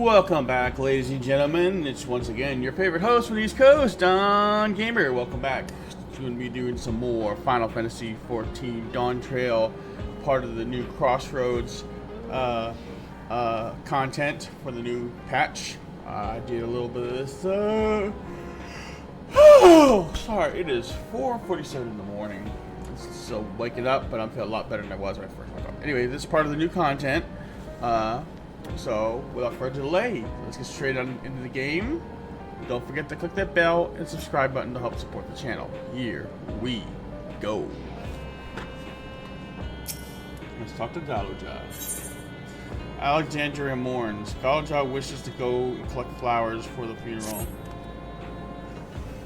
Welcome back, ladies and gentlemen. It's once again your favorite host from the East Coast, Don Gamer. Welcome back. We're going to be doing some more Final Fantasy XIV Dawntrail, part of the new Crossroads content for the new patch. I did a little bit of this. Oh, sorry. It is 4:47 in the morning. So waking up, but I'm feeling a lot better than I was when I first woke up. Anyway, this is part of the new content. So, without further delay, let's get straight on into the game. Don't forget to click that bell and subscribe button to help support the channel. Here we go. Let's talk to Galuja. Alexandria mourns. Galuja wishes to go and collect flowers for the funeral.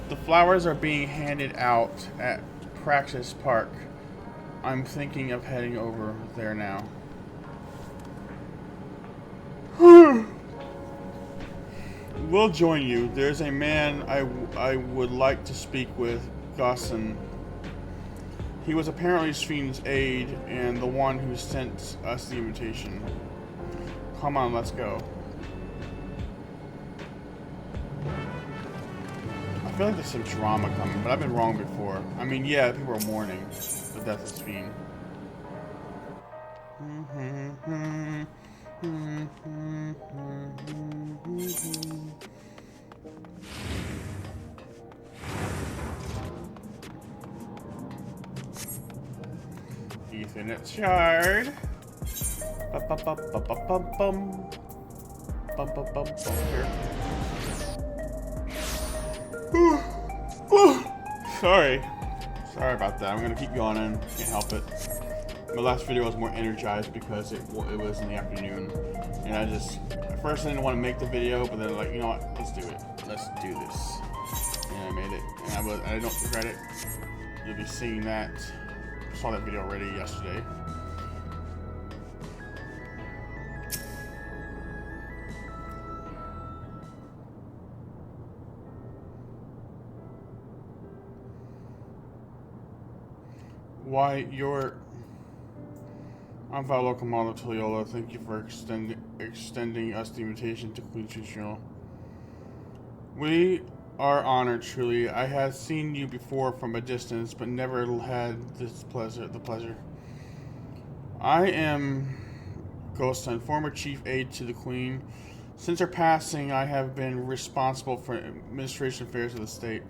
The flowers are being handed out at Praxis Park. I'm thinking of heading over there now. We'll join you. There's a man I would like to speak with, Gosson. He was apparently Sven's aide and the one who sent us the invitation. Come on, let's go. I feel like there's some drama coming, but I've been wrong before. I mean, yeah, people are mourning the death of Sven. Ethan at Shard. Sorry about that. I'm gonna keep yawning. Can't help it. My last video was more energized because it was in the afternoon, and at first I didn't want to make the video, but then like, you know what, let's do it. Let's do this. And I made it, and I don't regret it. You'll be seeing that. I saw that video already yesterday. Why, I'm Valo Commander Toyola. Thank you for extending us the invitation to Queen Funeral. We are honored, truly. I had seen you before from a distance, but never had the pleasure. I am Ghostson, former chief aide to the Queen. Since her passing, I have been responsible for administration affairs of the state.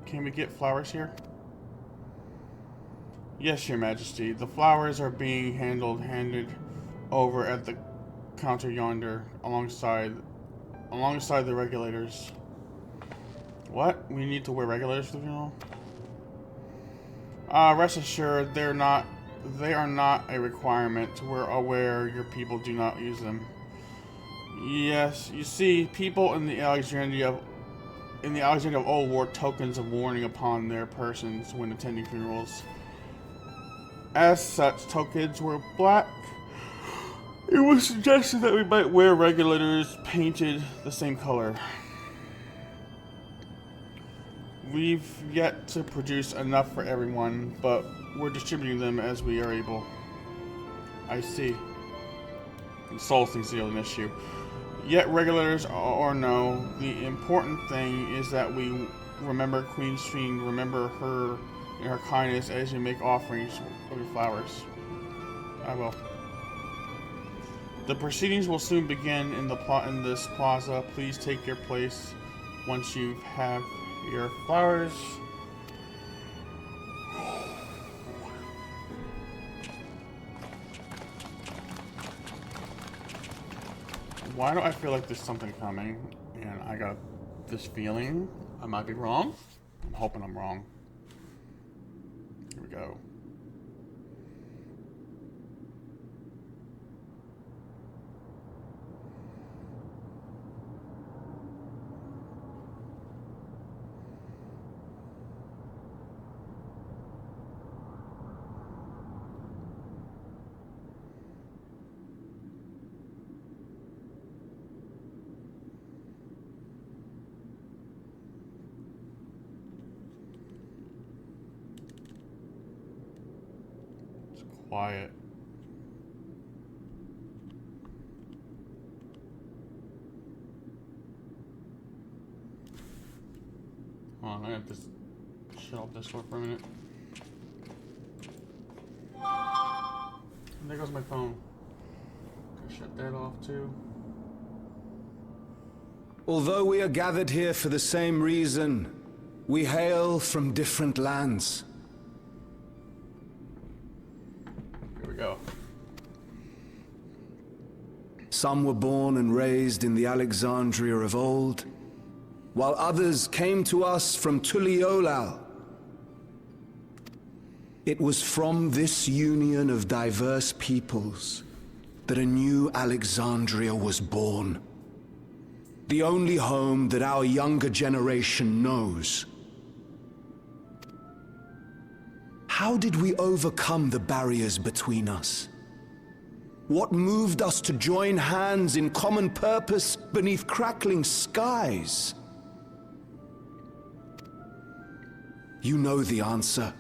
Can we get flowers here? Yes, Your Majesty. The flowers are being handed over at the counter yonder, alongside the regulators. What? We need to wear regulators for the funeral? Rest assured, they are not a requirement. We're aware your people do not use them. Yes, you see, people in the Alexandria of Old wore tokens of mourning upon their persons when attending funerals. As such, tokens were black. It was suggested that we might wear regulators painted the same color. We've yet to produce enough for everyone, but we're distributing them as we are able. I see. Soul seems to be an issue. Yet, regulators or no, the important thing is that we remember Queen Sven, remember her and her kindness as you make offerings of your flowers. I will. The proceedings will soon begin in this plaza. Please take your place once you have your flowers. Why do I feel like there's something coming? And I got this feeling. I might be wrong. I'm hoping I'm wrong. Here we go. quiet. Hold on, I have to shut off Discord for a minute. And there goes my phone. Gotta shut that off too. Although we are gathered here for the same reason, we hail from different lands. Here we go. Some were born and raised in the Alexandria of old, while others came to us from Tuliolal. It was from this union of diverse peoples that a new Alexandria was born. The only home that our younger generation knows. How did we overcome the barriers between us? What moved us to join hands in common purpose beneath crackling skies? You know the answer.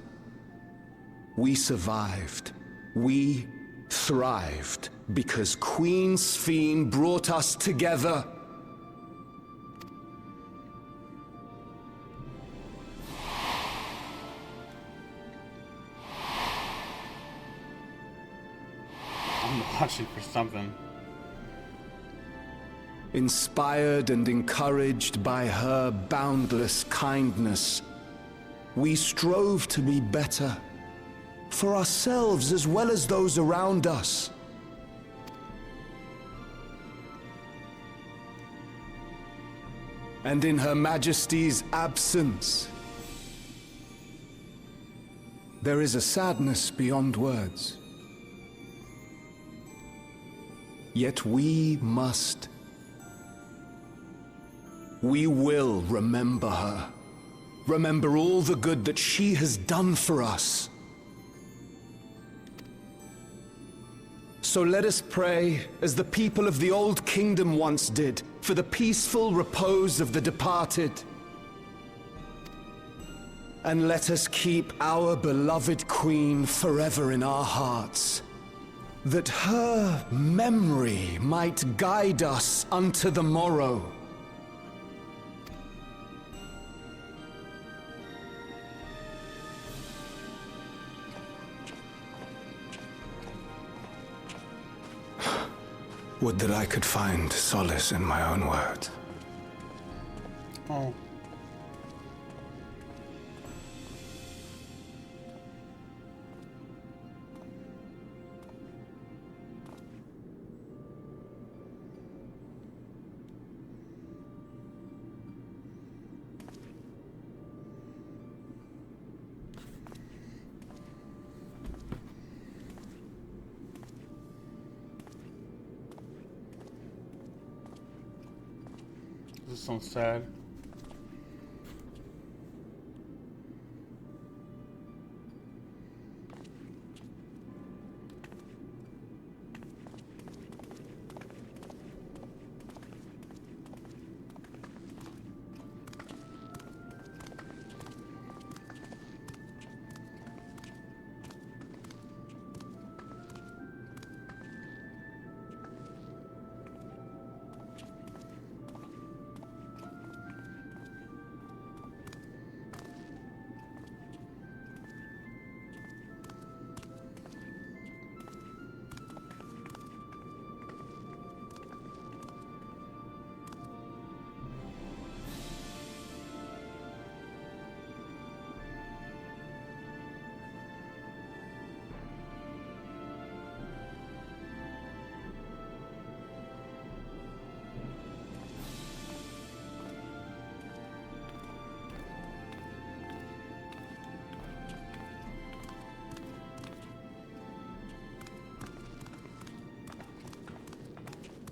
We survived. We thrived because Queen Sphene brought us together. I'm watching for something. Inspired and encouraged by her boundless kindness, we strove to be better, for ourselves as well as those around us. And in Her Majesty's absence, there is a sadness beyond words. Yet we will remember her. Remember all the good that she has done for us. So let us pray, as the people of the Old Kingdom once did, for the peaceful repose of the departed. And let us keep our beloved Queen forever in our hearts, that her memory might guide us unto the morrow. Would that I could find solace in my own words. Oh. This is so sad.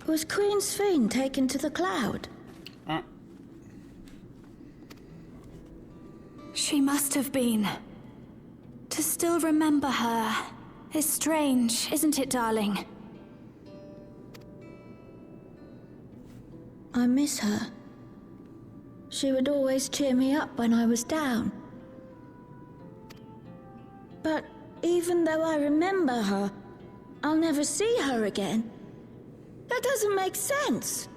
Was Queen Sphene taken to the cloud? She must have been. To still remember her is strange, isn't it, darling? I miss her. She would always cheer me up when I was down. But even though I remember her, I'll never see her again? That doesn't make sense.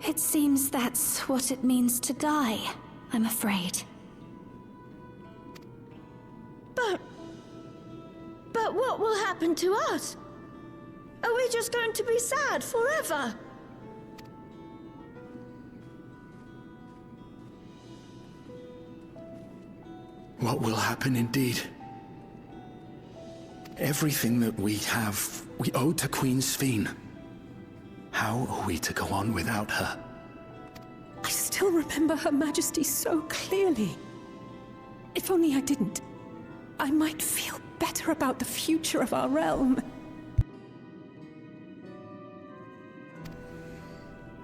It seems that's what it means to die, I'm afraid. But what will happen to us? Are we just going to be sad forever? What will happen indeed? Everything that we have, we owe to Queen Sphene. How are we to go on without her? I still remember Her Majesty so clearly. If only I didn't, I might feel better about the future of our realm.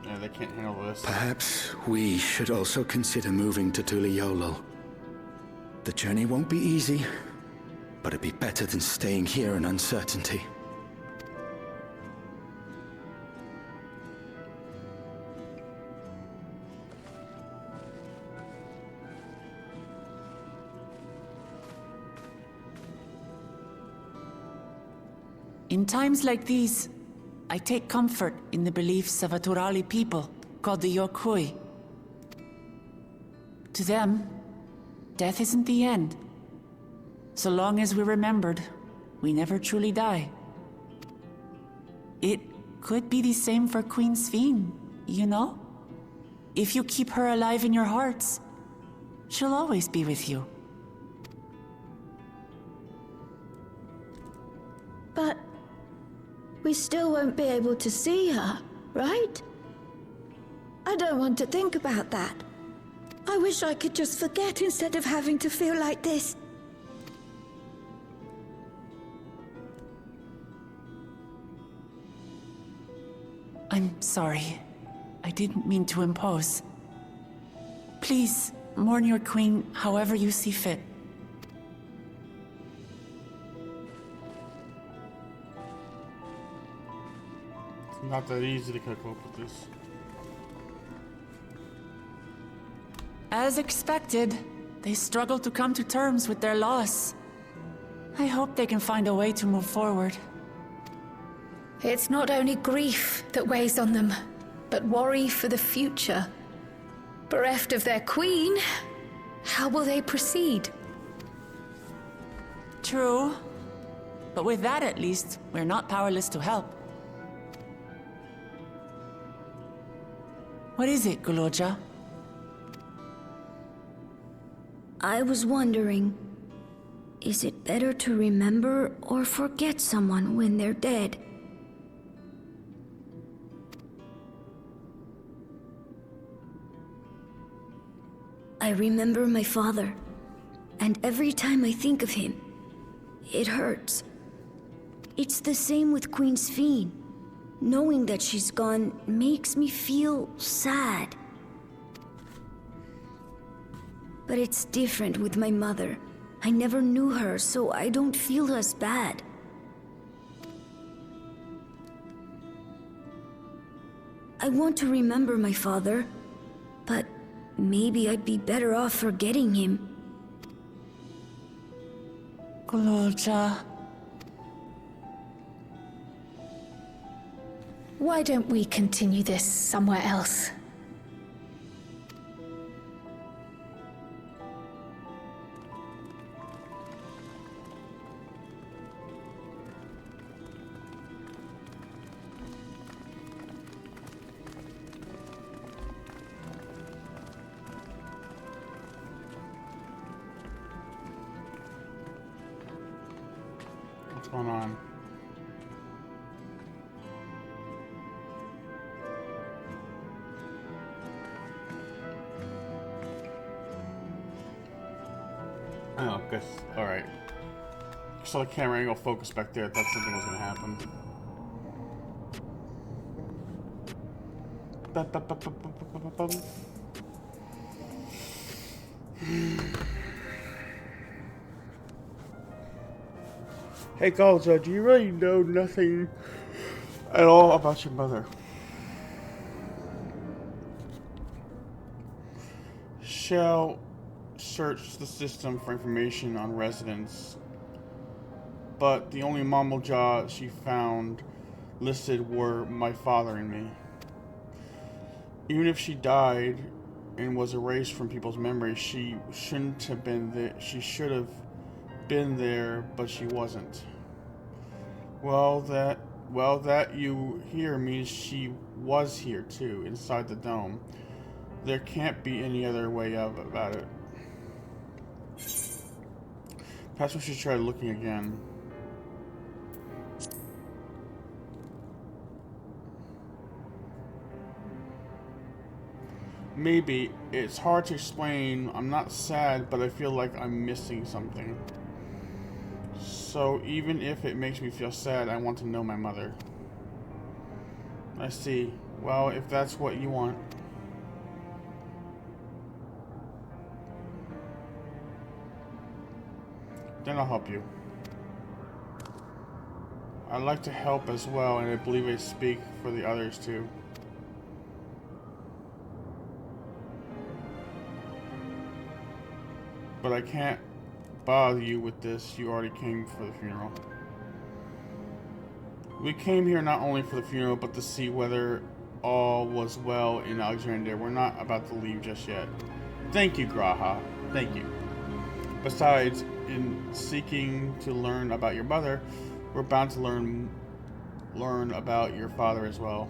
Yeah, they can't handle this. Perhaps we should also consider moving to Tuliolo. The journey won't be easy, but it'd be better than staying here in uncertainty. In times like these, I take comfort in the beliefs of a Turali people called the Yokui. To them, death isn't the end. So long as we're remembered, we never truly die. It could be the same for Queen Sphene, you know? If you keep her alive in your hearts, she'll always be with you. But we still won't be able to see her, right? I don't want to think about that. I wish I could just forget instead of having to feel like this. I'm sorry. I didn't mean to impose. Please, mourn your queen however you see fit. It's not that easy to cope with this. As expected, they struggle to come to terms with their loss. I hope they can find a way to move forward. It's not only grief that weighs on them, but worry for the future. Bereft of their queen, how will they proceed? True. But with that at least, we're not powerless to help. What is it, Guloja? I was wondering, is it better to remember or forget someone when they're dead? I remember my father, and every time I think of him, it hurts. It's the same with Queen Sphene. Knowing that she's gone makes me feel sad. But it's different with my mother. I never knew her, so I don't feel as bad. I want to remember my father, but maybe I'd be better off forgetting him. Guloja. Why don't we continue this somewhere else? What's going on? Oh, guess. Alright. So the camera angle focus back there. That's something was gonna happen. Hey, Galza, do you really know nothing at all about your mother? Michelle searched the system for information on residents, but the only mammal jaw she found listed were my father and me. Even if she died and was erased from people's memories, she shouldn't have been there. She should have been there, but she wasn't. Well, that you hear means she was here too, inside the dome. There can't be any other way about it. Perhaps we should try looking again. Maybe. It's hard to explain. I'm not sad, but I feel like I'm missing something. So even if it makes me feel sad, I want to know my mother. I see. Well, if that's what you want. Then I'll help you. I'd like to help as well, and I believe I speak for the others too. But I can't bother you with this. You already came for the funeral. We came here not only for the funeral, but to see whether all was well in Alexandria. We're not about to leave just yet. Thank you, Graha. Thank you. Besides, in seeking to learn about your mother, we're bound to learn about your father as well.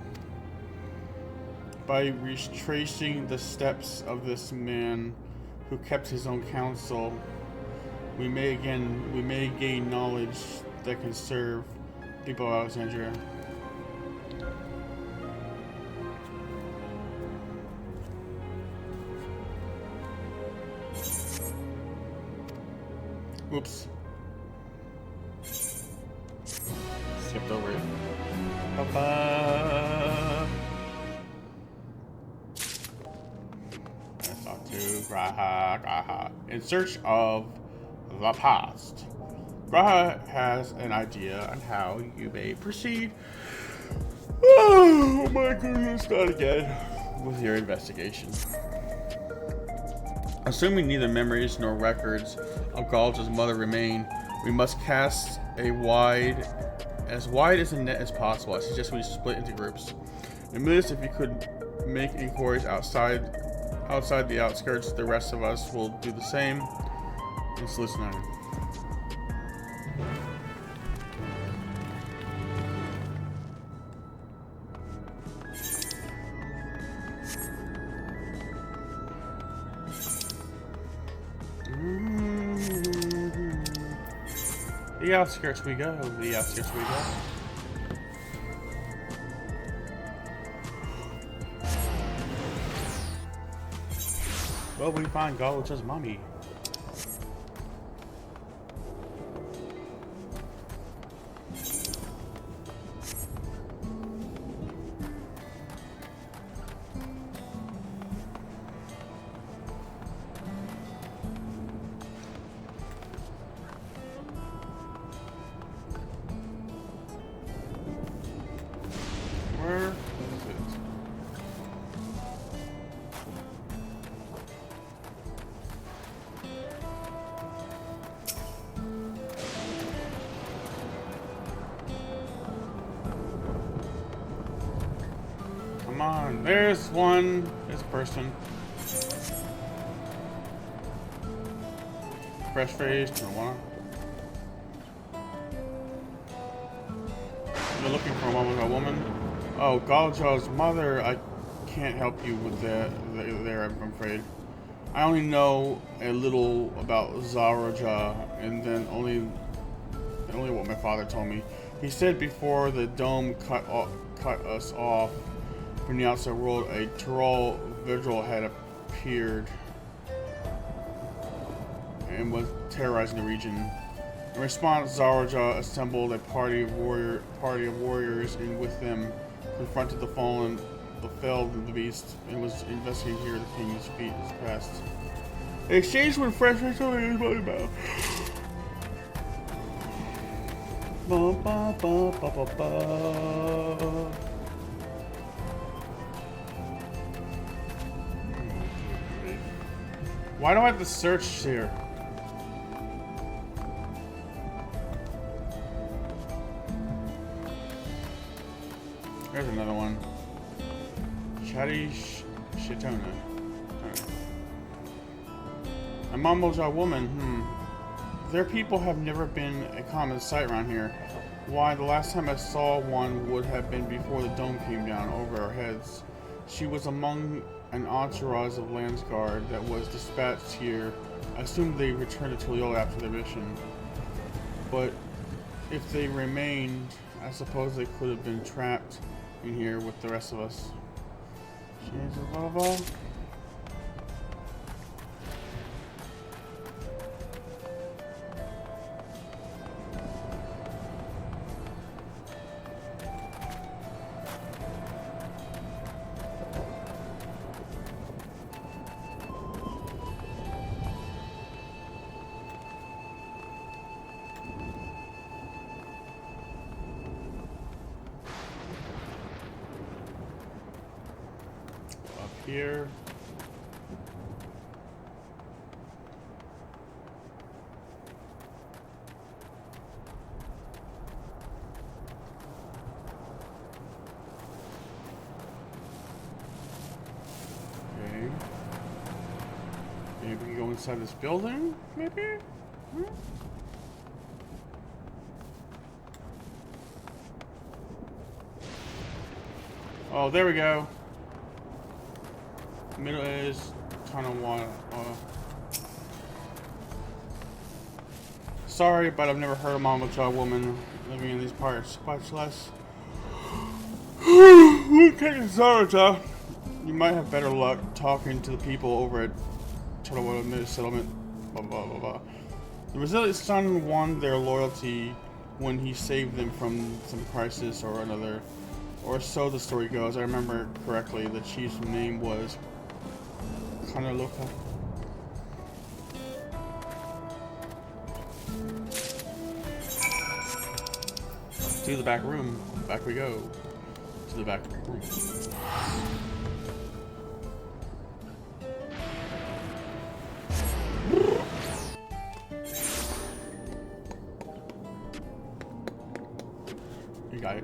By retracing the steps of this man who kept his own counsel, we may gain knowledge that can serve people of Alexandria. Oops. Skipped over it. Ba-ba. Let's talk to Graha. In search of the past. Graha has an idea on how you may proceed. Oh my goodness, not again. With your investigation. Assuming neither memories nor records of Galja's mother remain, we must cast as wide as a net as possible. I suggest we split into groups. In minutes, if you could make inquiries outside the outskirts, the rest of us will do the same. Let's listen on it. The outskirts we go, the outskirts we go. Well, we find Galja's mommy. Come on, there's one. There's a person. Fresh face, marijuana. You're looking for a woman? Oh, Galja's mother. I can't help you with that there, I'm afraid. I only know a little about Zaraja, and then only what my father told me. He said before the dome cut us off from the outside world, a Tyrol vigil had appeared and was terrorizing the region. In response, Zaraja assembled a party of warriors, and with them confronted the felled the beast, and was investigating here the king's feet is past. They exchanged with fresh victory about. Ba ba ba ba ba ba. Why do I have to search here? There's another one. Chatty Shitona. A Mamoja woman, Their people have never been a common sight around here. Why, the last time I saw one would have been before the dome came down over our heads. She was among an entourage of Landsguard that was dispatched here. I assumed they returned to Tuliol after their mission. But if they remained, I suppose they could have been trapped in here with the rest of us. Shades of Lava. Here. Okay. Maybe we can go inside this building, maybe? Oh, there we go. Middle is ton of water. Sorry, but I've never heard of Mamoja woman living in these parts. Much less. Okay, Zaraja. You might have better luck talking to the people over at Chalawato Settlement. Blah blah blah blah. The resilient son won their loyalty when he saved them from some crisis or another, or so the story goes. I remember correctly. The chief's name was Loca. To the back room. Back we go. To the back room. You got it.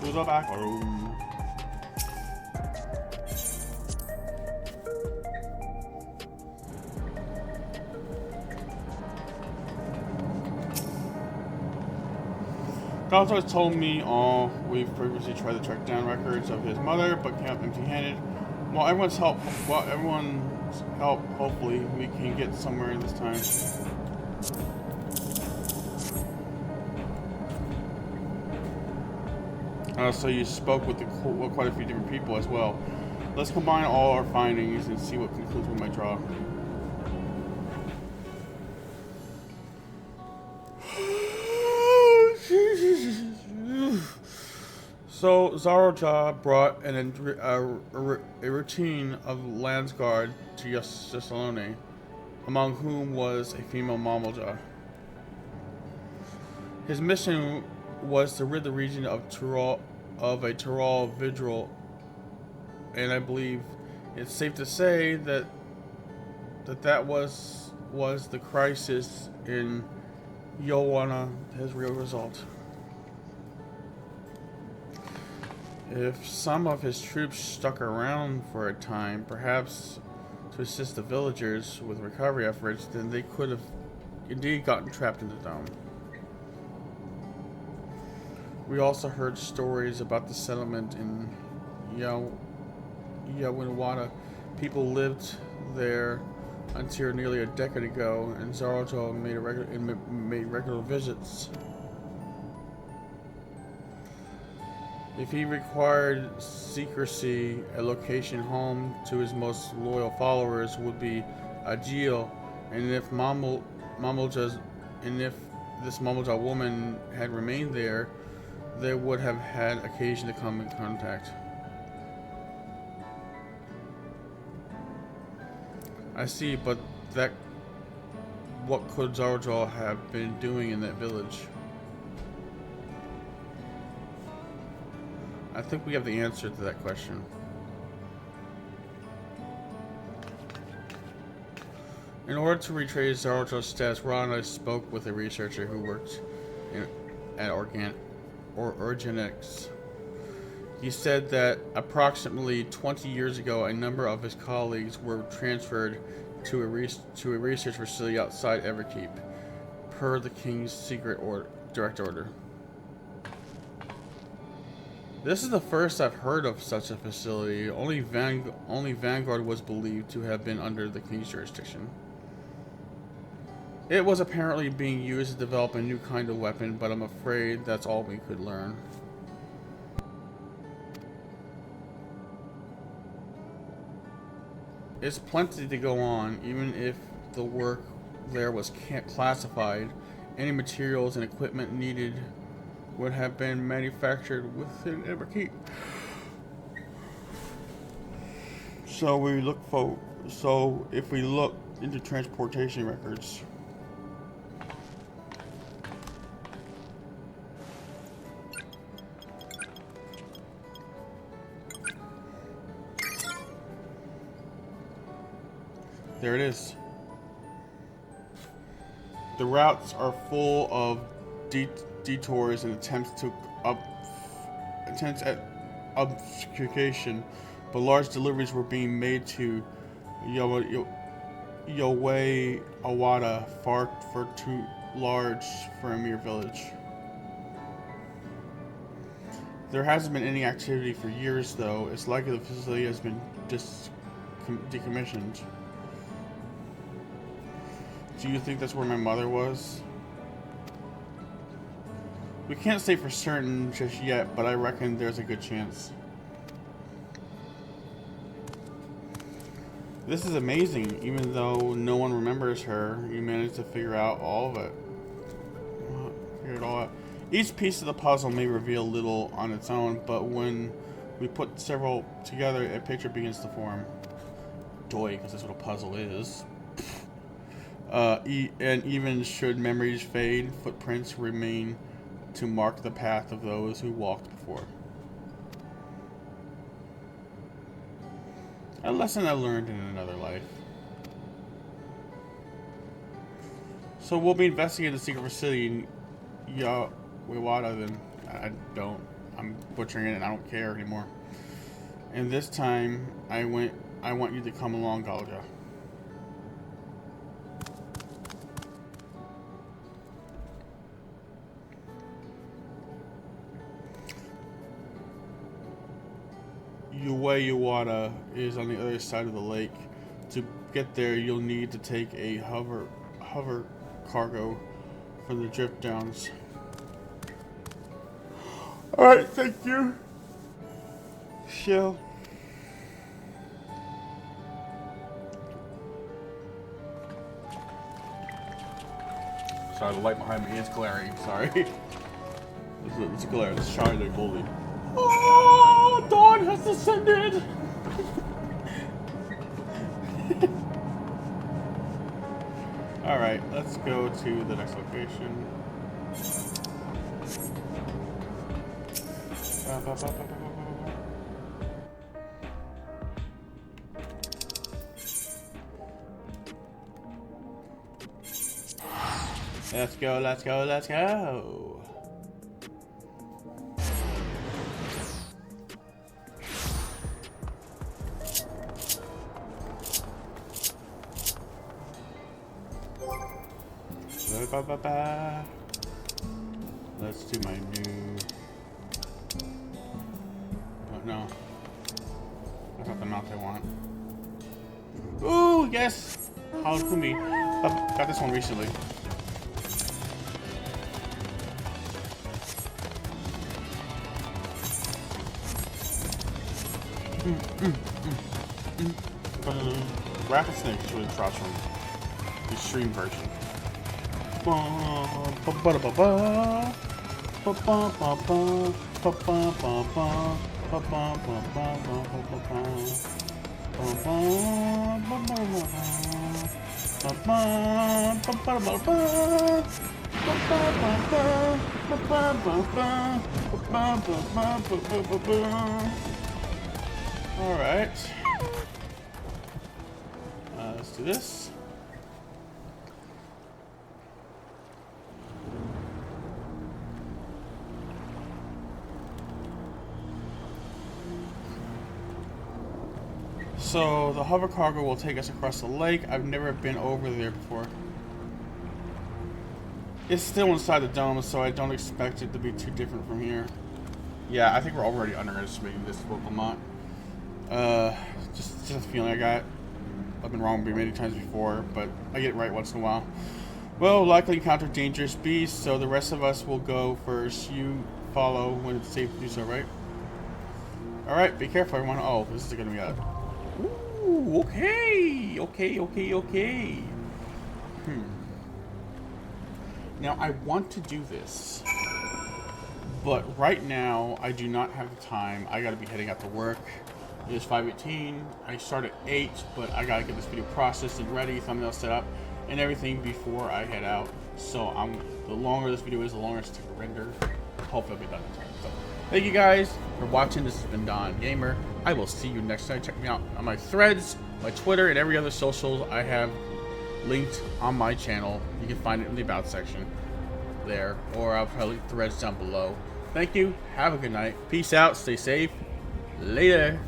The back room. Crossroads told me we've previously tried to track down records of his mother, but came up empty-handed. While everyone's help, hopefully we can get somewhere this time. So you spoke with quite a few different people as well. Let's combine all our findings and see what conclusions we might draw. So Zaraja brought a routine of Landsguard to Yassalone, among whom was a female Mamoja. His mission was to rid the region of a Tyrol vigil, and I believe it's safe to say that was the crisis in Yowana, his real result. If some of his troops stuck around for a time, perhaps to assist the villagers with recovery efforts, then they could have indeed gotten trapped in the dome. We also heard stories about the settlement in Yawinawada. People lived there until nearly a decade ago, and Zaraja made regular visits. If he required secrecy, a location home to his most loyal followers would be Ajil, and if this Mamoja woman had remained there, they would have had occasion to come in contact. I see, but that... What could Dawntrail have been doing in that village? I think we have the answer to that question. In order to retrace Dawntrail's status, Ron and I spoke with a researcher who worked at Organics. He said that approximately 20 years ago, a number of his colleagues were transferred to a research facility outside Everkeep, per the King's secret direct order. This is the first I've heard of such a facility. Only Vanguard was believed to have been under the King's jurisdiction. It was apparently being used to develop a new kind of weapon, but I'm afraid that's all we could learn. It's plenty to go on, even if the work there was classified. Any materials and equipment needed would have been manufactured within Everkeep. So if we look into transportation records, there it is. The routes are full of detours and attempts at obfuscation, but large deliveries were being made to Yowei Awada, far too large for a mere village. There hasn't been any activity for years, though. It's likely the facility has been decommissioned. Do you think that's where my mother was? We can't say for certain just yet, but I reckon there's a good chance. This is amazing. Even though no one remembers her, you managed to figure out all of it. Figure it all out. Each piece of the puzzle may reveal little on its own, but when we put several together, a picture begins to form. Doy, because that's what a puzzle is. And even should memories fade, footprints remain to mark the path of those who walked before. A lesson I learned in another life. So we'll be investigating the secret facility in Yawada then. I'm butchering it and I don't care anymore. And this time, I want you to come along, Galja. Yowei Awada is on the other side of the lake. To get there, you'll need to take a hover cargo from the drift downs. Alright, thank you. Shell. Sorry, the light behind me is glaring. Sorry. It's a glare. It's shining fully. Oh, dawn has descended. All right, let's go to the next location. Let's go, let's go, let's go. Let's do my new... Oh, no. That's not the mount I want. Ooh, yes! How could be? Got this one recently. Rapid Snake's really across from the extreme version. Alright. Let's do this. So the hover cargo will take us across the lake. I've never been over there before. It's still inside the dome, so I don't expect it to be too different from here. Yeah, I think we're already underestimating this Pokemon. Just a feeling I got. I've been wrong many times before, but I get it right once in a while. Well, likely encounter dangerous beasts, so the rest of us will go first. You follow when it's safe to do so, right? Alright, be careful everyone. Oh, this is gonna be a... Ooh, okay. Okay. Now, I want to do this, but right now, I do not have the time. I gotta be heading out to work. It is 5:18. I start at 8, but I gotta get this video processed and ready, thumbnail set up, and everything before I head out. So the longer this video is, the longer it's to render. Hopefully I'll be done in time. So thank you guys for watching. This has been Don Gamer. I will see you next time. Check me out on my threads, my Twitter, and every other social I have linked on my channel. You can find it in the about section there, or I'll probably link threads down below. Thank you. Have a good night. Peace out. Stay safe. Later.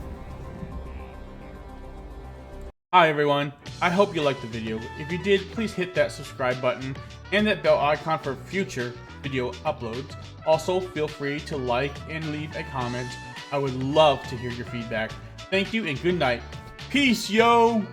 Hi everyone, I hope you liked the video. If you did, please hit that subscribe button and that bell icon for future video uploads. Also, feel free to like and leave a comment. I would love to hear your feedback. Thank you and good night. Peace, yo!